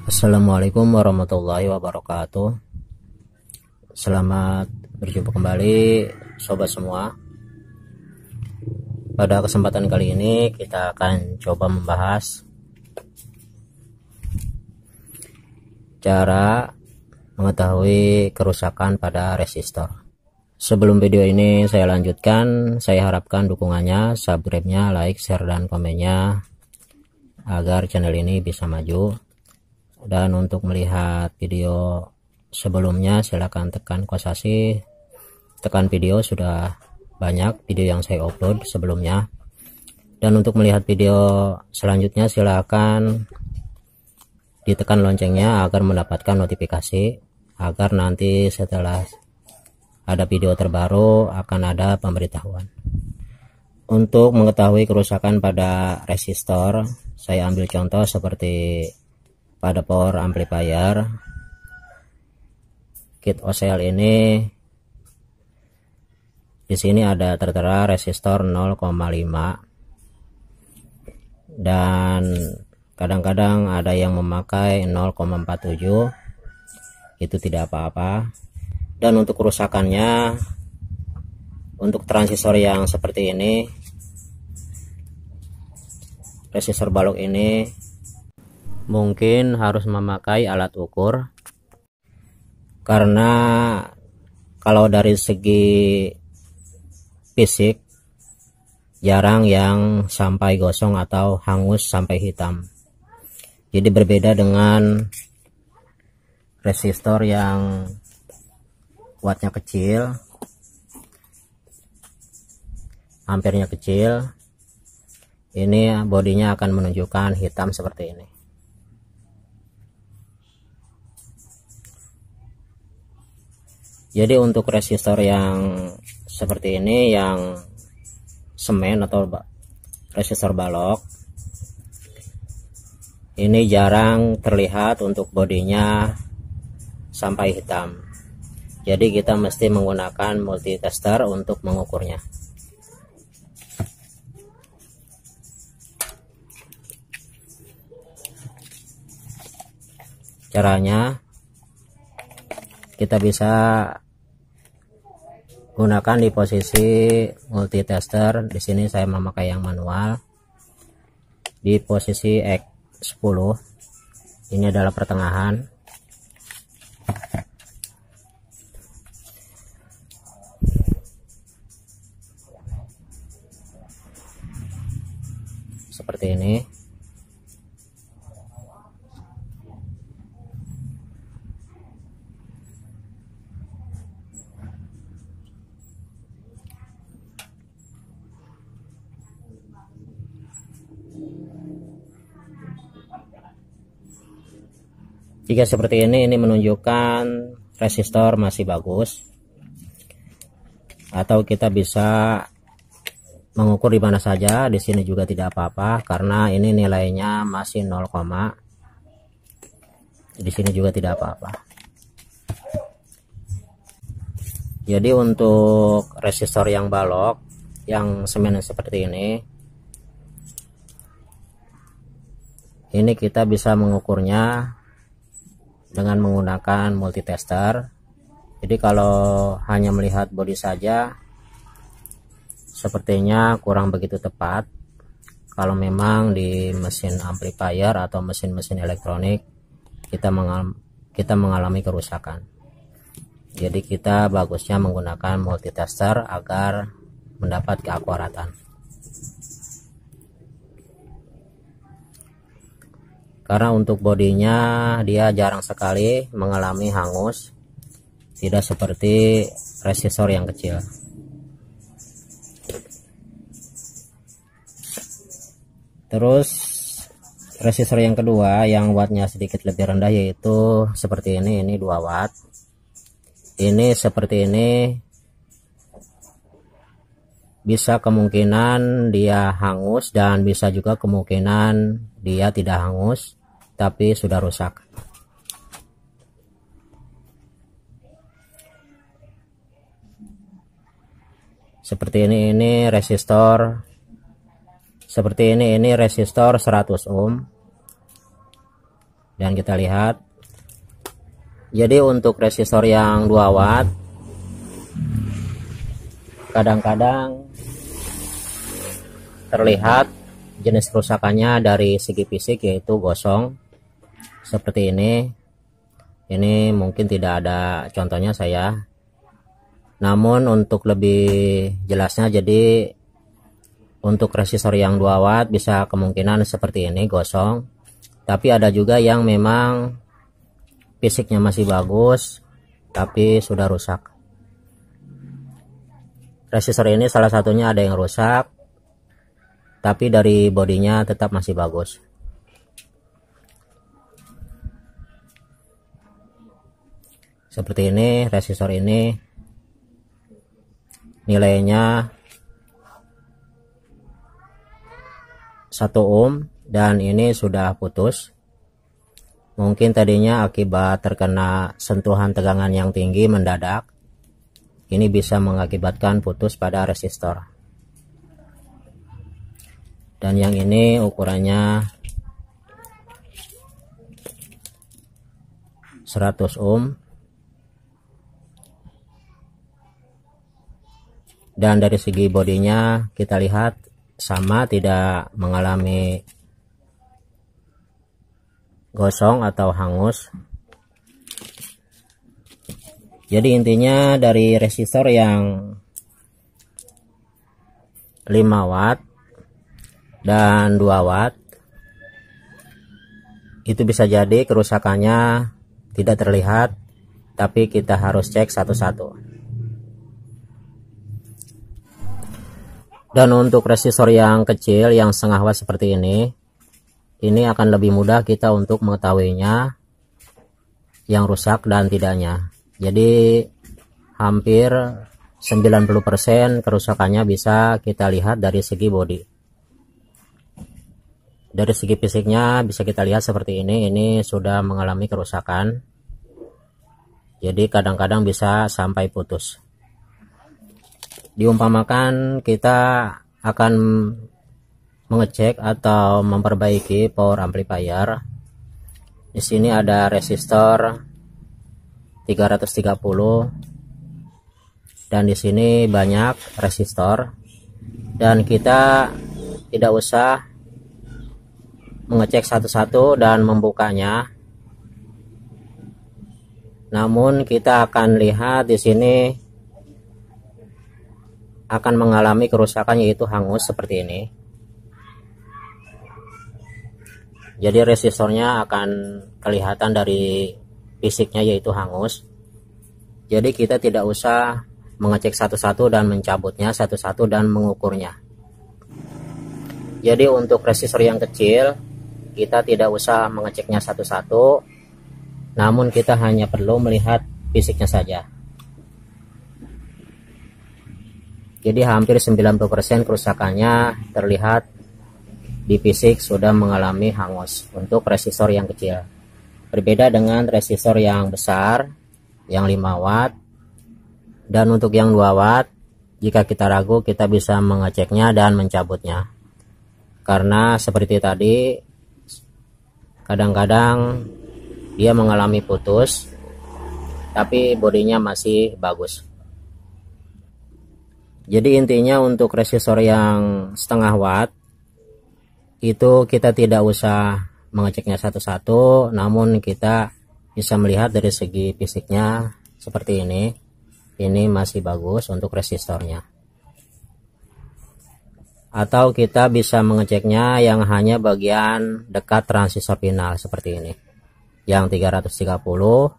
Assalamualaikum warahmatullahi wabarakatuh. Selamat berjumpa kembali sobat semua. Pada kesempatan kali ini kita akan coba membahas cara mengetahui kerusakan pada resistor. Sebelum video ini saya lanjutkan, saya harapkan dukungannya, subscribe-nya, like, share, dan komennya agar channel ini bisa maju. Dan untuk melihat video sebelumnya silahkan tekan kosasi, tekan video, sudah banyak video yang saya upload sebelumnya. Dan untuk melihat video selanjutnya silahkan ditekan loncengnya agar mendapatkan notifikasi, agar nanti setelah ada video terbaru akan ada pemberitahuan. Untuk mengetahui kerusakan pada resistor, saya ambil contoh seperti pada power amplifier. Kit OCL ini di sini ada tertera resistor 0,5 dan kadang-kadang ada yang memakai 0,47, itu tidak apa-apa. Dan untuk kerusakannya, untuk transistor yang seperti ini, resistor balok ini mungkin harus memakai alat ukur, karena kalau dari segi fisik jarang yang sampai gosong atau hangus sampai hitam. Jadi berbeda dengan resistor yang wattnya kecil, ampernya kecil, ini bodinya akan menunjukkan hitam seperti ini. Jadi untuk resistor yang seperti ini, yang semen atau resistor balok, ini jarang terlihat untuk bodinya sampai hitam. Jadi kita mesti menggunakan multitester untuk mengukurnya. Caranya, kita bisa gunakan di posisi multitester. Di sini saya memakai yang manual. Di posisi X10, ini adalah pertengahan. Seperti ini. Jika seperti ini menunjukkan resistor masih bagus. Atau kita bisa mengukur di mana saja, di sini juga tidak apa-apa karena ini nilainya masih 0, di sini juga tidak apa-apa. Jadi untuk resistor yang balok, yang semen seperti ini kita bisa mengukurnya dengan menggunakan multitester. Jadi kalau hanya melihat bodi saja sepertinya kurang begitu tepat. Kalau memang di mesin amplifier atau mesin-mesin elektronik kita mengalami kerusakan. Jadi kita bagusnya menggunakan multitester agar mendapat keakuratan. Karena untuk bodinya dia jarang sekali mengalami hangus, tidak seperti resistor yang kecil. Terus resistor yang kedua yang wattnya sedikit lebih rendah, yaitu seperti ini 2 watt. Ini seperti ini, bisa kemungkinan dia hangus dan bisa juga kemungkinan dia tidak hangus tapi sudah rusak. Seperti ini resistor seperti ini resistor 100 ohm. dan kita lihat. Jadi untuk resistor yang 2 watt kadang-kadang terlihat jenis kerusakannya dari segi fisik, yaitu gosong seperti ini. Ini mungkin tidak ada contohnya saya, namun untuk lebih jelasnya, jadi untuk resistor yang 2 watt bisa kemungkinan seperti ini gosong, tapi ada juga yang memang fisiknya masih bagus tapi sudah rusak. Resistor ini salah satunya ada yang rusak, tapi dari bodinya tetap masih bagus. Seperti ini, resistor ini nilainya 1 ohm dan ini sudah putus. Mungkin tadinya akibat terkena sentuhan tegangan yang tinggi mendadak. Ini bisa mengakibatkan putus pada resistor. Dan yang ini ukurannya 100 ohm. Dan dari segi bodinya kita lihat sama, tidak mengalami gosong atau hangus. Jadi intinya dari resistor yang 5 watt dan 2 watt itu bisa jadi kerusakannya tidak terlihat, tapi kita harus cek satu-satu. Dan untuk resistor yang kecil yang setengah watt seperti ini akan lebih mudah kita untuk mengetahuinya yang rusak dan tidaknya. Jadi hampir 90% kerusakannya bisa kita lihat dari segi bodi. Dari segi fisiknya bisa kita lihat seperti ini sudah mengalami kerusakan. Jadi kadang-kadang bisa sampai putus. Diumpamakan kita akan mengecek atau memperbaiki power amplifier. Di sini ada resistor 330 dan di sini banyak resistor, dan kita tidak usah mengecek satu-satu dan membukanya. Namun kita akan lihat di sini akan mengalami kerusakan, yaitu hangus seperti ini. Jadi resistornya akan kelihatan dari fisiknya, yaitu hangus. Jadi kita tidak usah mengecek satu-satu dan mencabutnya satu-satu dan mengukurnya. Jadi untuk resistor yang kecil kita tidak usah mengeceknya satu-satu, namun kita hanya perlu melihat fisiknya saja. Jadi hampir 90% kerusakannya terlihat di fisik sudah mengalami hangus untuk resistor yang kecil. Berbeda dengan resistor yang besar yang 5 watt. Dan untuk yang 2 watt, jika kita ragu kita bisa mengeceknya dan mencabutnya. Karena seperti tadi kadang-kadang dia mengalami putus tapi bodinya masih bagus. Jadi intinya untuk resistor yang setengah watt itu kita tidak usah mengeceknya satu-satu, namun kita bisa melihat dari segi fisiknya seperti ini. Ini masih bagus untuk resistornya. Atau kita bisa mengeceknya yang hanya bagian dekat transistor final seperti ini. Yang 330,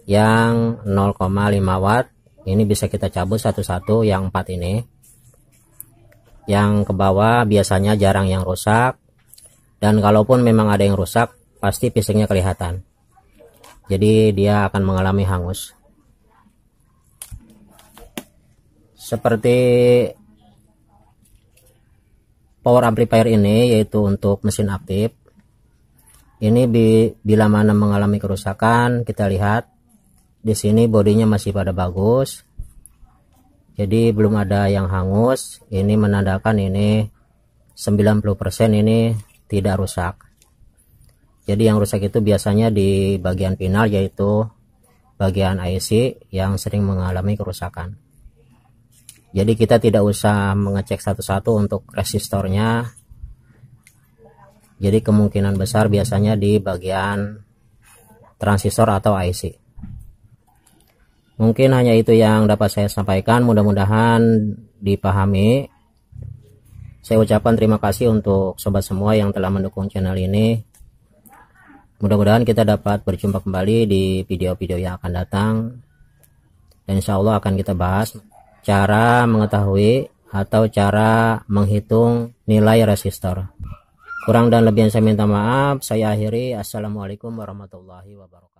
yang 0,5 watt, ini bisa kita cabut satu-satu, yang 4 ini. Yang ke bawah biasanya jarang yang rusak, dan kalaupun memang ada yang rusak pasti fisiknya kelihatan. Jadi dia akan mengalami hangus. Seperti power amplifier ini, yaitu untuk mesin aktif. Ini bila mana mengalami kerusakan, kita lihat di sini bodinya masih pada bagus. Jadi belum ada yang hangus. Ini menandakan ini 90% ini tidak rusak. Jadi yang rusak itu biasanya di bagian pinal, yaitu bagian IC yang sering mengalami kerusakan. Jadi kita tidak usah mengecek satu-satu untuk resistornya. Jadi kemungkinan besar biasanya di bagian transistor atau IC. Mungkin hanya itu yang dapat saya sampaikan, mudah-mudahan dipahami. Saya ucapkan terima kasih untuk sobat semua yang telah mendukung channel ini. Mudah-mudahan kita dapat berjumpa kembali di video-video yang akan datang. Dan insya Allah akan kita bahas cara mengetahui atau cara menghitung nilai resistor. Kurang dan lebihnya saya minta maaf. Saya akhiri. Assalamualaikum warahmatullahi wabarakatuh.